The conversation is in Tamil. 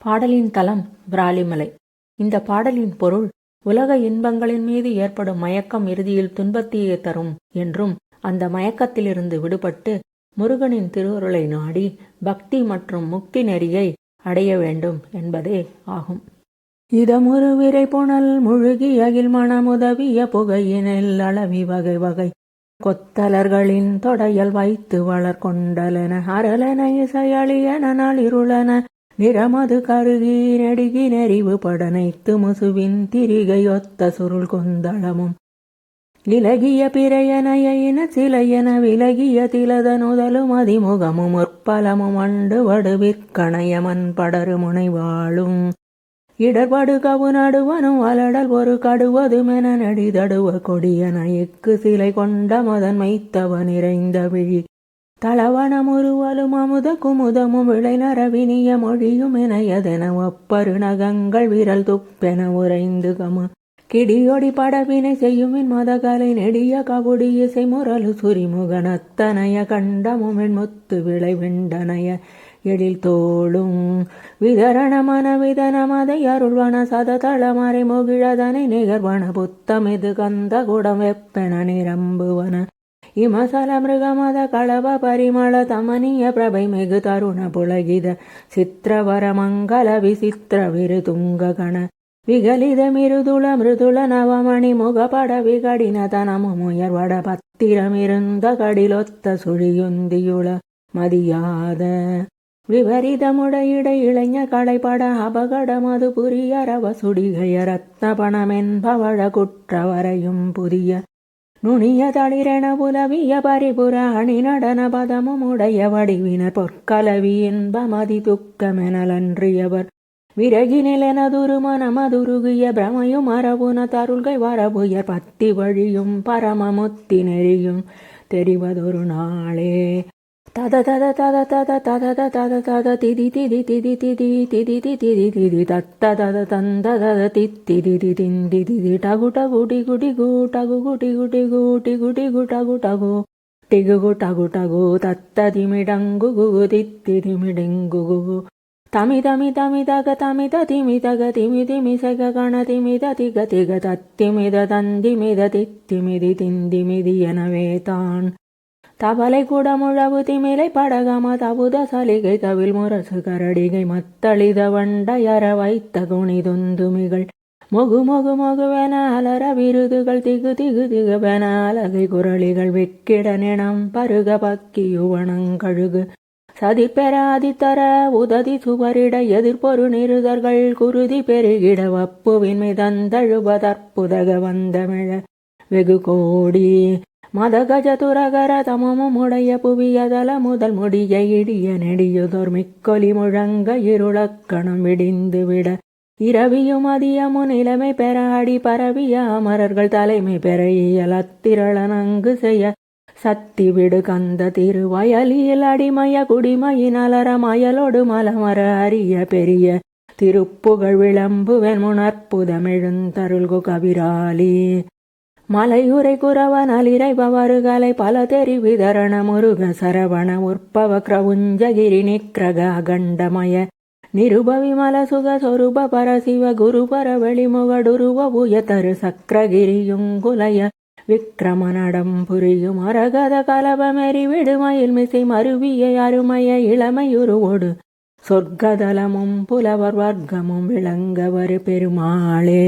பாடலின் தலம் விராலிமலை. இந்த பாடலின் பொருள், உலக இன்பங்களின் மீது ஏற்படும் மயக்கம் இறுதியில் துன்பத்தையே தரும் என்றும், அந்த மயக்கத்திலிருந்து விடுபட்டு முருகனின் திருவருளை நாடி பக்தி மற்றும் முக்தி நெறியை அடைய வேண்டும் என்பதே ஆகும். இதமுரு விரை புனல் முழுகி அகில் மனமுதவிய புகையினில் அளவி வகை வகை கொத்தலர்களின் தொடையல் வைத்து வளர் கொண்டலென அரலென இசையளியன நளிருளன நிறமது கருகி நெடுகி நெறிவு படனைத்து முசுவின் திரிகையொத்த சுருள் கொந்தளமும் இலகிய பிறையனையின சிலையென விலகிய திலதனுதலும் அதிமுகமும் முற்பலமும் அண்டு வடுவிற்கணையமன் படரு முனைவாளும் இடர்படு கவு நடுவனும் அலடல் ஒரு கடுவதுமென நடிதடுவ கொடிய நயக்கு சிலை கொண்ட மதன் மைத்தவ நிறைந்த விழி தளவன முருவலும் அமுத குமுதமும் விளை நரவினிய மொழியும் இணையதென ஒப்பரு நகங்கள் விரல் துப்பென உறைந்து கமு கிடியொடி படவினை செய்யுமின் மதகலை நெடிய கபுடி இசை முரலு சுரிமுகனத்தனைய கண்டமும் முத்து விளை வெண்டனைய எழில் தோளும் விதரண மனவிதனமதை அருள்வன சததளமறை முகிழதனை நிகர்வன புத்தமிது கந்த குடம் வெப்பென நிரம்புவன இமசல மிருகமத களவ பரிமள தமனிய பிரபை மிகு தருண புலகித சித்திரவர மங்கள விசித்திர விரு துங்க கண விகலித மிருதுள மிருதுள நவமணி முகபட விகடின தனமும் உயர்வட பத்திரமிருந்த கடிலொத்த சுழியுந்தியுள மதியாத விபரீதமுடையிட இளைஞ களைப்பட அபகட மது புரியரவ சுடிகைய ரத்ன பணமென்பவழ குற்றவரையும் புதிய நுணிய தளிரென புலவிய பரிபுர அணி நடன பதமும் உடைய வடிவினர் பொற்கலவி என்பமதி துக்கமெனலன்றியவர் விறகினிலெனதுரு மனமதுருகிய பிரமையும் அரபுன தருள்கை வரபுயர் பத்தி வழியும் பரமமுத்தி நெறியும் தெரிவதொரு நாளே தத தத தத தத தத தத தத திதி திதி திதி திதி திதி திதி திதி தத்த தத தந்த தத தித்தி திதி திந்தி திதி டகு டகு டிகு டிகு டகு குடி குடி குடி குடி குடகு டகு டிகு டகு டகு தத்த திமிடங்கு குகு தித்தி திமிடங்கு குகு தமி தமி தமி தக தமி திமி தக திமி திமி சக கண திமித திக திக தத்திமித தந்திமித தித்திமிதி திந்திமிதி எனவே தான் தவளை குடமுழவு திமிலை படகம தபுத சலிகை தவில் முரசு கரடிகை மத்தளித வண்டையற வைத்த குணிதுந்துமிகள் மொகு மொகு மொகுவென அலர விருதுகள் திகு திகு திகுவென அலகை குரளிகள் வெக்கிட நினம் பருக பக்கியுவனங்கழுகு சதிப்பெற அதித்தர உததி சுவரிட எதிர்பொரு நிருதர்கள் குருதி பெருகிட வப்புவின் மிதந்தழுபதற்புதக வந்தமிழ வெகு கோடி மதகஜதுரகர தமமும் உடைய புவியதல முதல் முடிய இடிய நெடியுதோர் மிக்கொலி முழங்க இருளக்கணம் விடிந்து விட இரவியும் அதியமு நிலைமை பெற அடி பரவிய அமரர்கள் தலைமை பெற இயலத்திரளனங்கு செய்ய சத்தி விடு கந்த திருவயலில் அடிமய குடிமையின் அலர மயலோடு மலமர அரிய பெரிய திருப்புகழ் விளம்புவன் முனற்புதமெழுந்தருள்கு கவிராலி மலையுரை குரவன் அலிரைபவருகலை பல தெரி விதரண முருக சரவண உற்பவ கிரவுஞ்சகிரி நிக்ரக அகண்டமய நிருபவிமல சுக சொருப பரசிவ குருபர வெளிமுகடுருவ உயதரு சக்கரகிரியுங்குலய விக்ரமநடம் புரியும் அரகத கலபமெறி விடுமயில் மிசை மருவிய அருமைய இளமையுருவோடு சொர்க்கதலமும் புலவர் வர்க்கமும் விளங்கவர் பெருமாளே.